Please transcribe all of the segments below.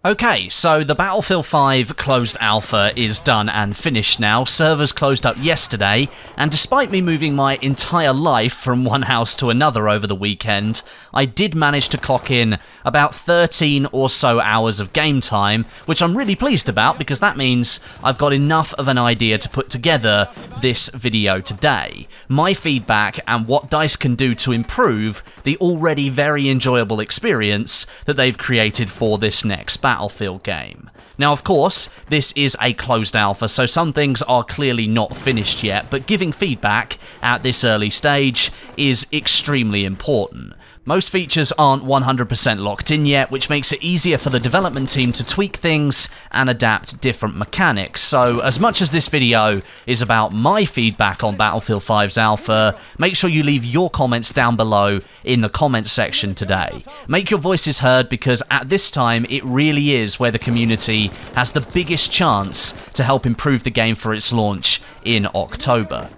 Okay, so the Battlefield 5 closed alpha is done and finished now. Servers closed up yesterday, and despite me moving my entire life from one house to another over the weekend, I did manage to clock in about 13 or so hours of game time, which I'm really pleased about because that means I've got enough of an idea to put together this video today. My feedback and what DICE can do to improve the already very enjoyable experience that they've created for this next Battlefield game. Now, of course, this is a closed alpha, so some things are clearly not finished yet, but giving feedback at this early stage is extremely important. Most features aren't 100% locked in yet, which makes it easier for the development team to tweak things and adapt different mechanics. So, as much as this video is about my feedback on Battlefield 5's alpha, make sure you leave your comments down below in the comments section today. Make your voices heard because at this time, it really is where the community has the biggest chance to help improve the game for its launch in October.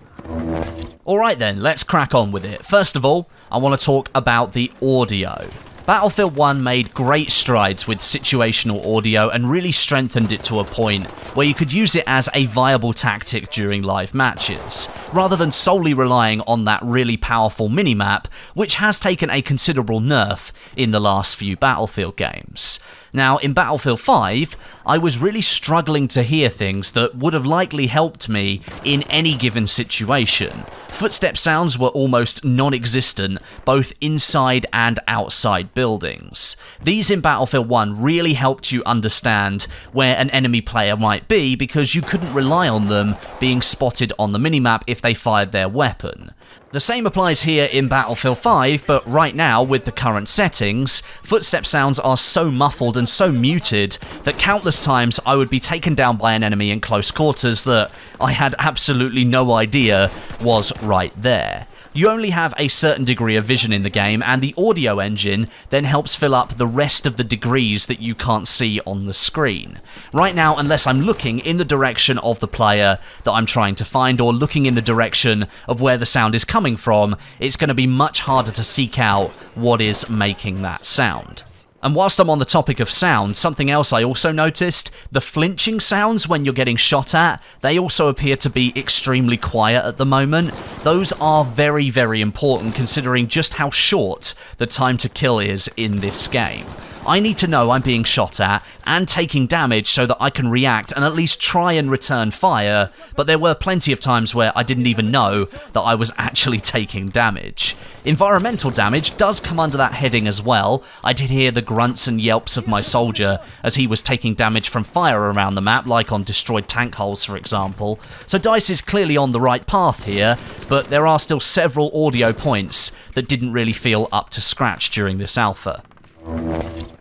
Alright then, let's crack on with it. First of all, I want to talk about the audio. Battlefield 1 made great strides with situational audio and really strengthened it to a point where you could use it as a viable tactic during live matches, rather than solely relying on that really powerful minimap, which has taken a considerable nerf in the last few Battlefield games. Now, in Battlefield 5, I was really struggling to hear things that would have likely helped me in any given situation. Footstep sounds were almost non-existent, both inside and outside buildings. These in Battlefield 1 really helped you understand where an enemy player might be because you couldn't rely on them being spotted on the minimap if they fired their weapon. The same applies here in Battlefield 5, but right now, with the current settings, footstep sounds are so muffled and so muted that countless times I would be taken down by an enemy in close quarters that I had absolutely no idea was right there. You only have a certain degree of vision in the game, and the audio engine then helps fill up the rest of the degrees that you can't see on the screen. Right now, unless I'm looking in the direction of the player that I'm trying to find, or looking in the direction of where the sound is coming from, it's going to be much harder to seek out what is making that sound. And whilst I'm on the topic of sound, something else I also noticed, the flinching sounds when you're getting shot at, they also appear to be extremely quiet at the moment. Those are very, very important considering just how short the time to kill is in this game. I need to know I'm being shot at and taking damage so that I can react and at least try and return fire, but there were plenty of times where I didn't even know that I was actually taking damage. Environmental damage does come under that heading as well. I did hear the grunts and yelps of my soldier as he was taking damage from fire around the map, like on destroyed tank hulls for example. So DICE is clearly on the right path here, but there are still several audio points that didn't really feel up to scratch during this alpha.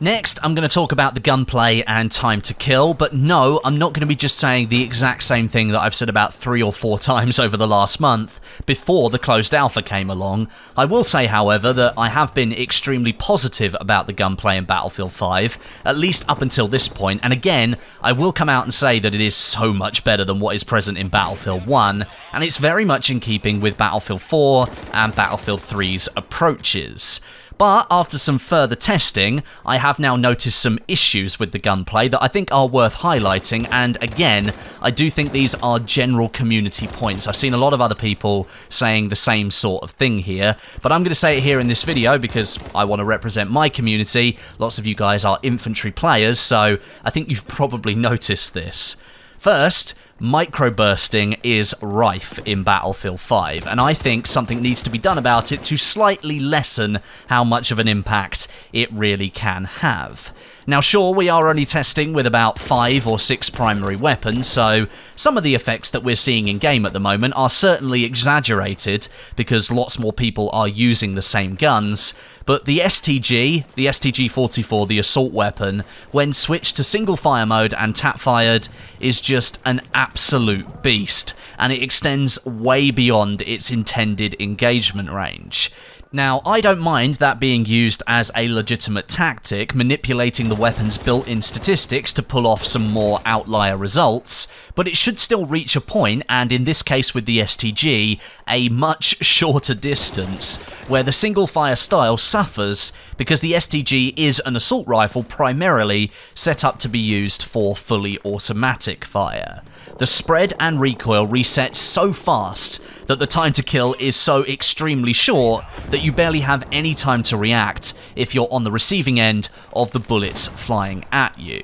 Next, I'm going to talk about the gunplay and time to kill, but no, I'm not going to be just saying the exact same thing that I've said about 3 or 4 times over the last month before the closed alpha came along. I will say, however, that I have been extremely positive about the gunplay in Battlefield 5, at least up until this point, and again, I will come out and say that it is so much better than what is present in Battlefield 1, and it's very much in keeping with Battlefield 4 and Battlefield 3's approaches. But after some further testing, I have now noticed some issues with the gunplay that I think are worth highlighting, and again, I do think these are general community points. I've seen a lot of other people saying the same sort of thing here, but I'm going to say it here in this video because I want to represent my community. Lots of you guys are infantry players, so I think you've probably noticed this. First, microbursting is rife in Battlefield 5, and I think something needs to be done about it to slightly lessen how much of an impact it really can have. Now sure, we are only testing with about 5 or 6 primary weapons, so some of the effects that we're seeing in game at the moment are certainly exaggerated because lots more people are using the same guns, but the STG-44, the assault weapon, when switched to single fire mode and tap fired, is just an absolute beast, and it extends way beyond its intended engagement range. Now, I don't mind that being used as a legitimate tactic, manipulating the weapon's built-in statistics to pull off some more outlier results, but it should still reach a point, and in this case with the STG, a much shorter distance, where the single-fire style suffers because the STG is an assault rifle primarily set up to be used for fully automatic fire. The spread and recoil reset so fast that the time to kill is so extremely short that you barely have any time to react if you're on the receiving end of the bullets flying at you.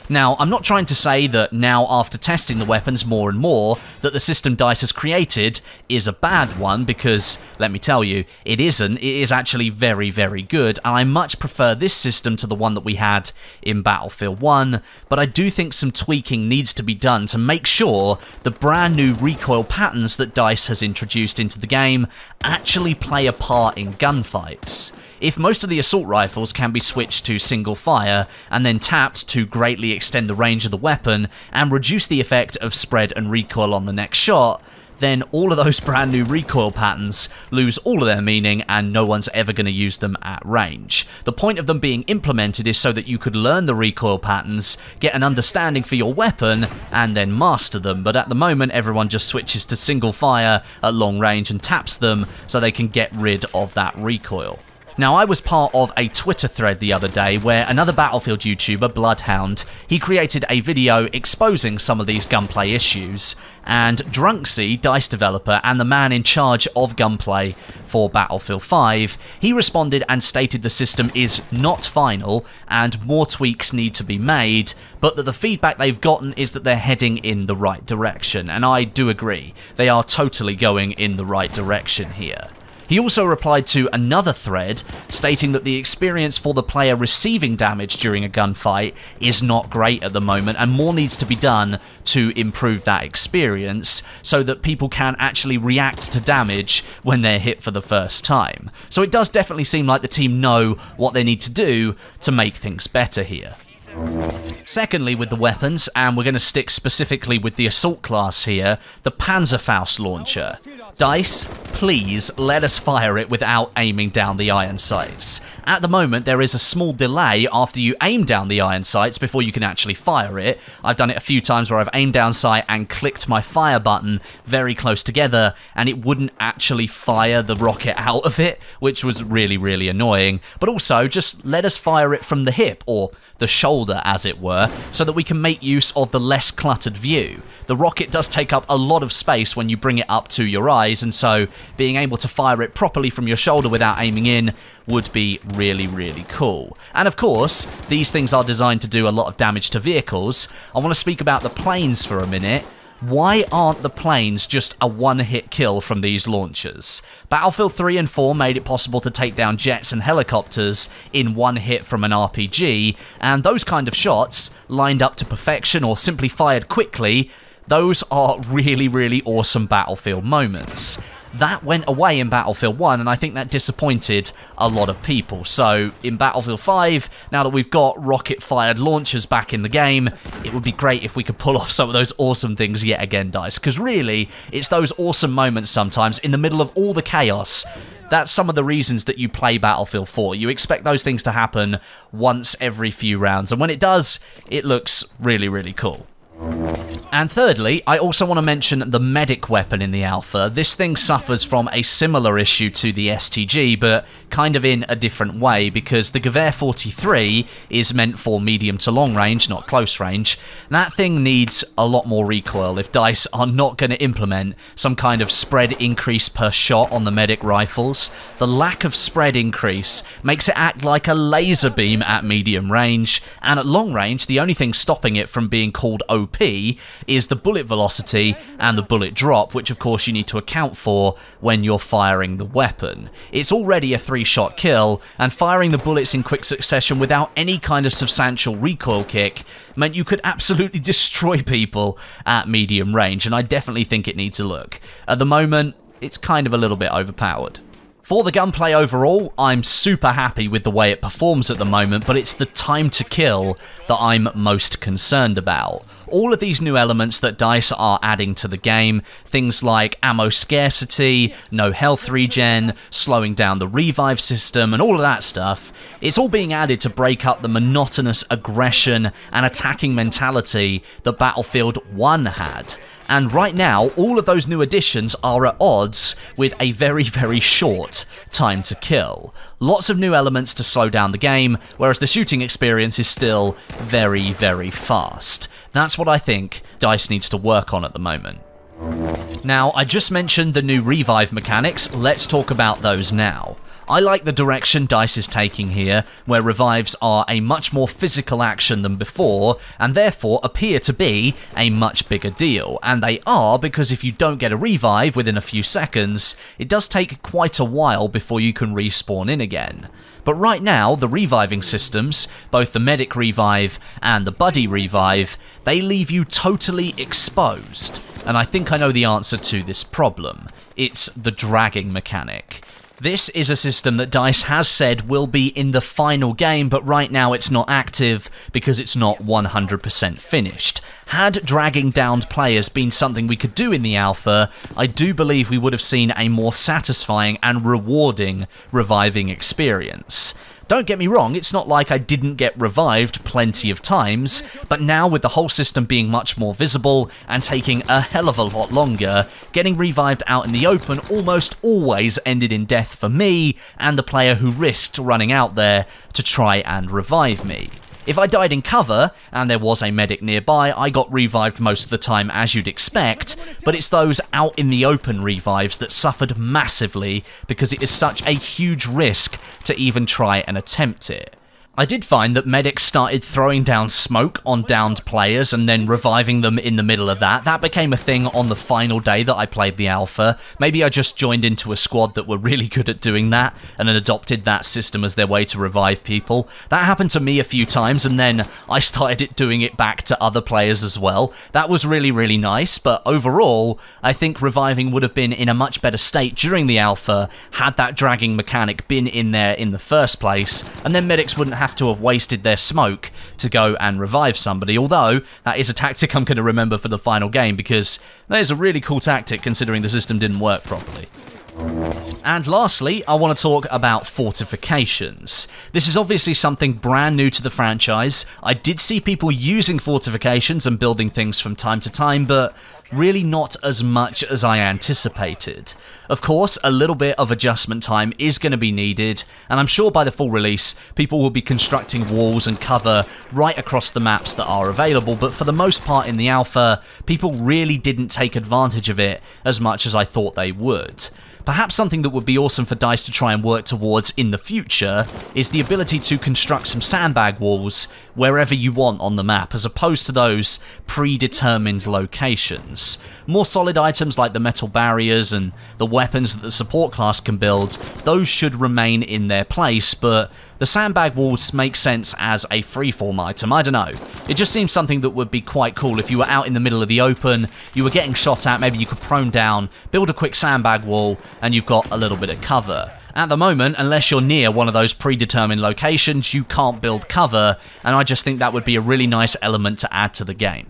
Now, I'm not trying to say that now, after testing the weapons more and more, that the system DICE has created is a bad one, because, let me tell you, it isn't. It is actually very, very good, and I much prefer this system to the one that we had in Battlefield 1, but I do think some tweaking needs to be done to make sure the brand new recoil patterns that DICE has introduced into the game actually play a part in gunfights. If most of the assault rifles can be switched to single fire and then tapped to greatly extend the range of the weapon and reduce the effect of spread and recoil on the next shot, then all of those brand new recoil patterns lose all of their meaning and no one's ever going to use them at range. The point of them being implemented is so that you could learn the recoil patterns, get an understanding for your weapon, and then master them, but at the moment everyone just switches to single fire at long range and taps them so they can get rid of that recoil. Now, I was part of a Twitter thread the other day where another Battlefield YouTuber, Bloodhound, he created a video exposing some of these gunplay issues, and Drunksy, DICE developer and the man in charge of gunplay for Battlefield 5, he responded and stated the system is not final and more tweaks need to be made, but that the feedback they've gotten is that they're heading in the right direction, and I do agree, they are totally going in the right direction here. He also replied to another thread stating that the experience for the player receiving damage during a gunfight is not great at the moment and more needs to be done to improve that experience so that people can actually react to damage when they're hit for the first time. So it does definitely seem like the team know what they need to do to make things better here. Secondly, with the weapons, and we're going to stick specifically with the assault class here, the Panzerfaust Launcher. DICE, please let us fire it without aiming down the iron sights. At the moment, there is a small delay after you aim down the iron sights before you can actually fire it. I've done it a few times where I've aimed down sight and clicked my fire button very close together, and it wouldn't actually fire the rocket out of it, which was really, really annoying. But also, just let us fire it from the hip, or the shoulder as it were, so that we can make use of the less cluttered view. The rocket does take up a lot of space when you bring it up to your eyes, and so being able to fire it properly from your shoulder without aiming in would be really, really cool. And of course, these things are designed to do a lot of damage to vehicles. I want to speak about the planes for a minute. Why aren't the planes just a one-hit kill from these launchers? Battlefield 3 and 4 made it possible to take down jets and helicopters in one hit from an RPG, and those kind of shots, lined up to perfection or simply fired quickly, those are really, really awesome Battlefield moments. That went away in Battlefield 1, and I think that disappointed a lot of people. So, in Battlefield 5, now that we've got rocket-fired launchers back in the game, it would be great if we could pull off some of those awesome things yet again, DICE. Because really, it's those awesome moments sometimes, in the middle of all the chaos. That's some of the reasons that you play Battlefield 4. You expect those things to happen once every few rounds, and when it does, it looks really, really cool. And thirdly, I also want to mention the medic weapon in the alpha. This thing suffers from a similar issue to the STG, but kind of in a different way, because the Gewehr 43 is meant for medium to long range, not close range. That thing needs a lot more recoil if DICE are not going to implement some kind of spread increase per shot on the medic rifles. The lack of spread increase makes it act like a laser beam at medium range, and at long range, the only thing stopping it from being called OP is the bullet velocity and the bullet drop, which of course you need to account for when you're firing the weapon. It's already a 3-shot kill, and firing the bullets in quick succession without any kind of substantial recoil kick meant you could absolutely destroy people at medium range, and I definitely think it needs a look. At the moment, it's kind of a little bit overpowered. For the gunplay overall, I'm super happy with the way it performs at the moment, but it's the time to kill that I'm most concerned about. all of these new elements that DICE are adding to the game, things like ammo scarcity, no health regen, slowing down the revive system, and all of that stuff, it's all being added to break up the monotonous aggression and attacking mentality that Battlefield 1 had. And right now, all of those new additions are at odds with a very, very short time to kill. Lots of new elements to slow down the game, whereas the shooting experience is still very, very fast. That's what I think DICE needs to work on at the moment. Now, I just mentioned the new revive mechanics, let's talk about those now. I like the direction DICE is taking here, where revives are a much more physical action than before, and therefore appear to be a much bigger deal. And they are, because if you don't get a revive within a few seconds, it does take quite a while before you can respawn in again. But right now, the reviving systems, both the medic revive and the buddy revive, they leave you totally exposed. And I think I know the answer to this problem. It's the dragging mechanic. This is a system that DICE has said will be in the final game, but right now it's not active because it's not 100% finished. Had dragging downed players been something we could do in the alpha, I do believe we would have seen a more satisfying and rewarding reviving experience. Don't get me wrong, it's not like I didn't get revived plenty of times, but now with the whole system being much more visible and taking a hell of a lot longer, getting revived out in the open almost always ended in death for me and the player who risked running out there to try and revive me. If I died in cover, and there was a medic nearby, I got revived most of the time as you'd expect, but it's those out in the open revives that suffered massively because it is such a huge risk to even try and attempt it. I did find that medics started throwing down smoke on downed players and then reviving them in the middle of that. That became a thing on the final day that I played the alpha. Maybe I just joined into a squad that were really good at doing that and then adopted that system as their way to revive people. That happened to me a few times, and then I started doing it back to other players as well. That was really, really nice, but overall, I think reviving would have been in a much better state during the alpha had that dragging mechanic been in there in the first place, and then medics wouldn't have to have wasted their smoke to go and revive somebody, although that is a tactic I'm going to remember for the final game because that is a really cool tactic considering the system didn't work properly. And lastly, I want to talk about fortifications. This is obviously something brand new to the franchise. I did see people using fortifications and building things from time to time, but really not as much as I anticipated. Of course, a little bit of adjustment time is going to be needed, and I'm sure by the full release, people will be constructing walls and cover right across the maps that are available, but for the most part in the alpha, people really didn't take advantage of it as much as I thought they would. Perhaps something that would be awesome for DICE to try and work towards in the future is the ability to construct some sandbag walls wherever you want on the map, as opposed to those predetermined locations. More solid items like the metal barriers and the weapons that the support class can build, those should remain in their place, but the sandbag walls make sense as a freeform item. I don't know. It just seems something that would be quite cool if you were out in the middle of the open, you were getting shot at, maybe you could prone down, build a quick sandbag wall, and you've got a little bit of cover. At the moment, unless you're near one of those predetermined locations, you can't build cover, and I just think that would be a really nice element to add to the game.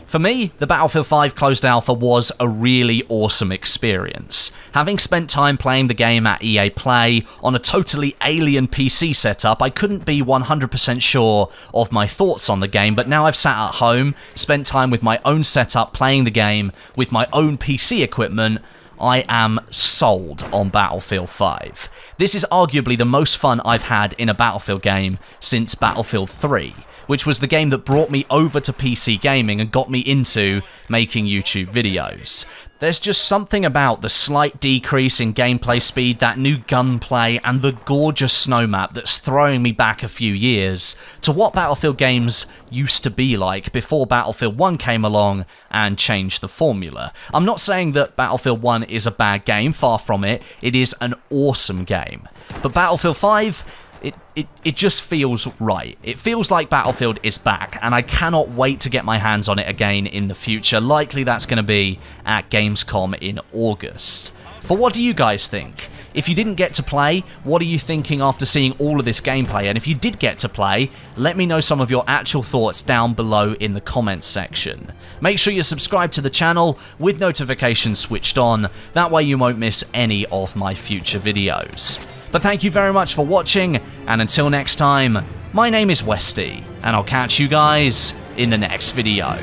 For me, the Battlefield 5 closed alpha was a really awesome experience. Having spent time playing the game at EA Play on a totally alien PC setup, I couldn't be 100% sure of my thoughts on the game, but now I've sat at home, spent time with my own setup playing the game with my own PC equipment, I am sold on Battlefield 5. This is arguably the most fun I've had in a Battlefield game since Battlefield 3. Which was the game that brought me over to PC gaming and got me into making YouTube videos. There's just something about the slight decrease in gameplay speed, that new gunplay, and the gorgeous snow map that's throwing me back a few years to what Battlefield games used to be like before Battlefield 1 came along and changed the formula. I'm not saying that Battlefield 1 is a bad game, far from it. It is an awesome game. But Battlefield 5... It just feels right. It feels like Battlefield is back, and I cannot wait to get my hands on it again in the future. Likely that's going to be at Gamescom in August. But what do you guys think? If you didn't get to play, what are you thinking after seeing all of this gameplay? And if you did get to play, let me know some of your actual thoughts down below in the comments section. Make sure you subscribe to the channel with notifications switched on, that way you won't miss any of my future videos. But thank you very much for watching, and until next time, my name is Westie, and I'll catch you guys in the next video.